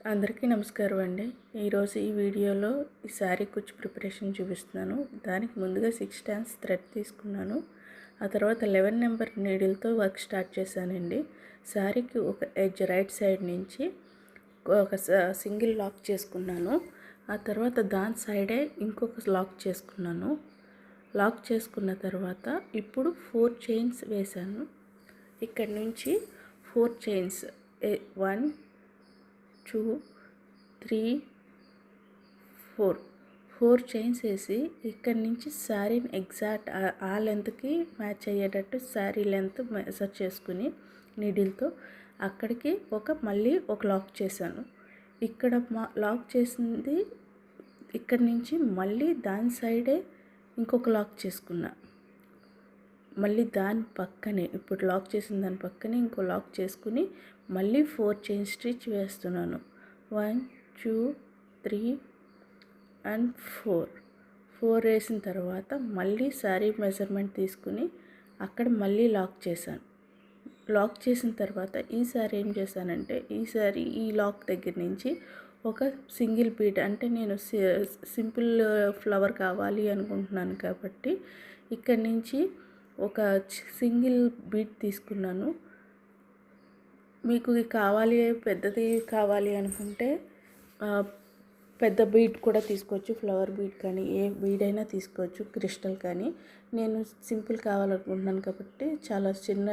అందరికీ నమస్కారం అండి. ఈరోజు ఈ వీడియోలో ఈ శారీ కుచ్చు ప్రిపరేషన్ చూపిస్తున్నాను. దానికి ముందుగా 6 స్టాండ్స్ థ్రెడ్ తీసుకున్నాను. ఆ తర్వాత 11 నెంబర్ నీడిల్తో వర్క్ స్టార్ట్ చేశానండి. శారీకి ఒక ఎడ్జ్ రైట్ సైడ్ నుంచి ఒక సింగిల్ లాక్ చేసుకున్నాను. ఆ తర్వాత దాని సైడే ఇంకొక లాక్ చేసుకున్నాను. లాక్ చేసుకున్న తర్వాత ఇప్పుడు 4 చైన్స్ వేశాను. ఇక్కడ నుంచి 4 చైన్స్ 1 2 3 4 చైన్స్ వేసి ఇక్కడి నుంచి శారీని ఎగ్జాక్ట్ ఆ లెంత్కి మ్యాచ్ అయ్యేటట్టు శారీ లెంత్ మెజర్ చేసుకుని నీడిల్తో అక్కడికి మళ్ళీ ఒక లాక్ చేశాను. ఇక్కడ లాక్ చేసింది ఇక్కడి నుంచి మళ్ళీ దాని సైడే ఇంకొక లాక్ చేసుకున్నా. మళ్ళీ దాని పక్కనే ఇప్పుడు లాక్ చేసిన దాని పక్కనే ఇంకో లాక్ చేసుకుని మళ్ళీ 4 చైన్ స్టిచ్ వేస్తున్నాను. 1 2 3 అండ్ 4 వేసిన తర్వాత మళ్ళీ శారీ మెజర్మెంట్ తీసుకుని అక్కడ మళ్ళీ లాక్ చేశాను. లాక్ చేసిన తర్వాత ఈసారి ఏం చేశానంటే ఈ లాక్ దగ్గర నుంచి ఒక సింగిల్ బీడ్, అంటే నేను సింపుల్ ఫ్లవర్ కావాలి అనుకుంటున్నాను కాబట్టి ఇక్కడి నుంచి ఒక సింగిల్ బీడ్ తీసుకున్నాను. మీకు కావాలి పెద్దది కావాలి అనుకుంటే పెద్ద బీడ్ కూడా తీసుకోవచ్చు, ఫ్లవర్ బీడ్ కానీ ఏ బీడ్ అయినా తీసుకోవచ్చు, క్రిస్టల్ కానీ. నేను సింపుల్ కావాలనుకుంటున్నాను కాబట్టి చాలా చిన్న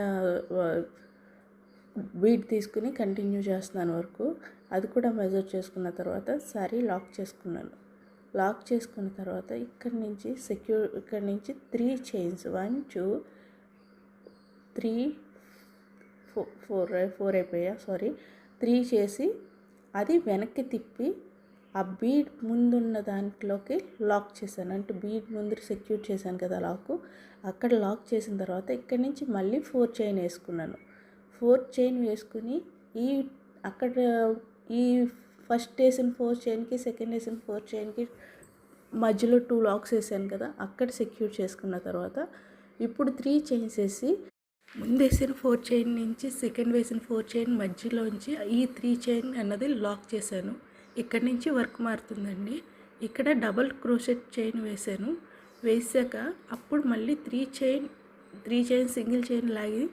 బీడ్ తీసుకుని కంటిన్యూ చేస్తున్నాను వరకు. అది కూడా మెజర్ చేసుకున్న తర్వాత శారీ లాక్ చేసుకున్నాను. లాక్ చేసుకున్న తర్వాత ఇక్కడి నుంచి ఇక్కడి నుంచి 3 చైన్స్ 1 2 3 4 అయిపోయా 3 చేసి అది వెనక్కి తిప్పి ఆ బీడ్ ముందున్న దాంట్లోకి లాక్ చేశాను. అంటే బీడ్ ముందు సెక్యూర్ చేశాను కదా లాక్, అక్కడ లాక్ చేసిన తర్వాత ఇక్కడి నుంచి మళ్ళీ 4 చైన్ వేసుకున్నాను. 4 చైన్ వేసుకుని అక్కడ ఈ ఫస్ట్ వేసిన 4 చైన్కి సెకండ్ వేసిన 4 చైన్కి మధ్యలో 2 లాక్స్ వేసాను కదా, అక్కడ సెక్యూర్ చేసుకున్న తర్వాత ఇప్పుడు 3 చైన్స్ వేసి ముందు వేసిన 4 చైన్ నుంచి సెకండ్ వేసిన 4 చైన్ మధ్యలోంచి ఈ 3 చైన్ అన్నది లాక్ చేశాను. ఇక్కడి నుంచి వర్క్ మారుతుందండి. ఇక్కడ డబల్ క్రోషెట్ చైన్ వేసాను. వేసాక అప్పుడు మళ్ళీ 3 చైన్ సింగిల్ చైన్ లాగి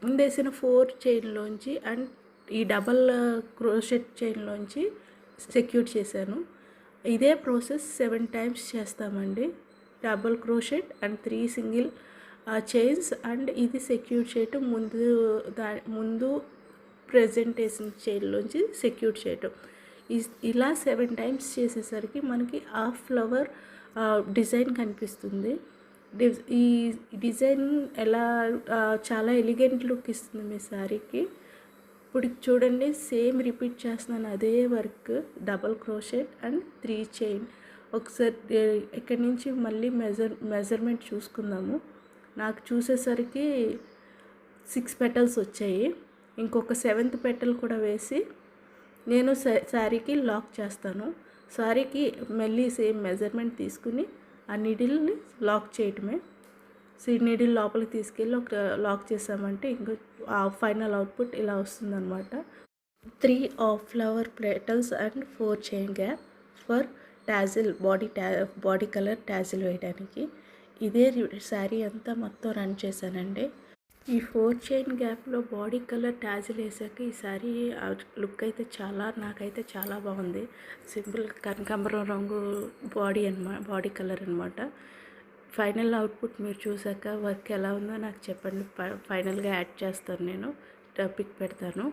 ముందేసిన 4 చైన్లోంచి అండ్ ఈ డబల్ క్రోషెట్ చైన్లోంచి సెక్యూర్ చేశాను. ఇదే ప్రాసెస్ 7 టైమ్స్ చేస్తామండి. Double crochet and 3 single chains and ఇది సెక్యూర్ చేయటం, ముందు ప్రెజెంటేషన్ చైన్లోంచి సెక్యూర్ చేయటం. ఇలా 7 టైమ్స్ చేసేసరికి మనకి ఆ ఫ్లవర్ డిజైన్ కనిపిస్తుంది. ఈ డిజైన్ ఎలా చాలా ఎలిగెంట్ లుక్ ఇస్తుంది మీ శారీకి. ఇప్పుడు చూడండి, సేమ్ రిపీట్ చేస్తున్నాను అదే work, double crochet and 3 chain. ఒకసారి ఇక్కడి నుంచి మళ్ళీ మెజర్మెంట్ చూసుకుందాము. నాకు చూసేసరికి 6 పెటల్స్ వచ్చాయి. ఇంకొక 7th పెటల్ కూడా వేసి నేను శారీకి లాక్ చేస్తాను. శారీకి మళ్ళీ సేమ్ మెజర్మెంట్ తీసుకుని ఆ నీడిల్ని లాక్ చేయటమే. నీడిల్ లోపలికి తీసుకెళ్ళి ఒక లాక్ చేసామంటే ఇంకో ఫైనల్ అవుట్పుట్ ఇలా వస్తుందన్నమాట. 3 flower petals and 4 chain gap for tassel body colour tassel వేయడానికి. ఇదే శారీ అంతా మొత్తం రన్ చేశానండి. ఈ 4 చైన్ గ్యాప్లో బాడీ కలర్ టాజిల్ వేసాక ఈ శారీ లుక్ అయితే నాకైతే చాలా బాగుంది. సింపుల్ కనకాంబరం రంగు బాడీ కలర్ అనమాట. ఫైనల్ అవుట్పుట్ మీరు చూసాక వర్క్ ఎలా ఉందో నాకు చెప్పండి. ఫైనల్గా యాడ్ చేస్తాను, నేను పిక్ పెడతాను.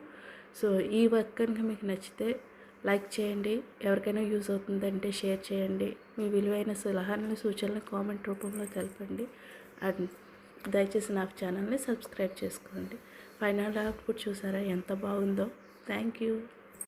సో ఈ వర్క్ కనుక మీకు నచ్చితే లైక్ చేయండి, ఎవరికైనా యూజ్ అవుతుందంటే షేర్ చేయండి, మీ విలువైన సలహాలను సూచనలు కామెంట్ రూపంలో తెలపండి. అండ్ దయచేసి నా ఛానల్ని సబ్స్క్రైబ్ చేసుకోండి. ఫైనల్ అవుట్పుట్ చూసారా ఎంత బాగుందో. Thank you.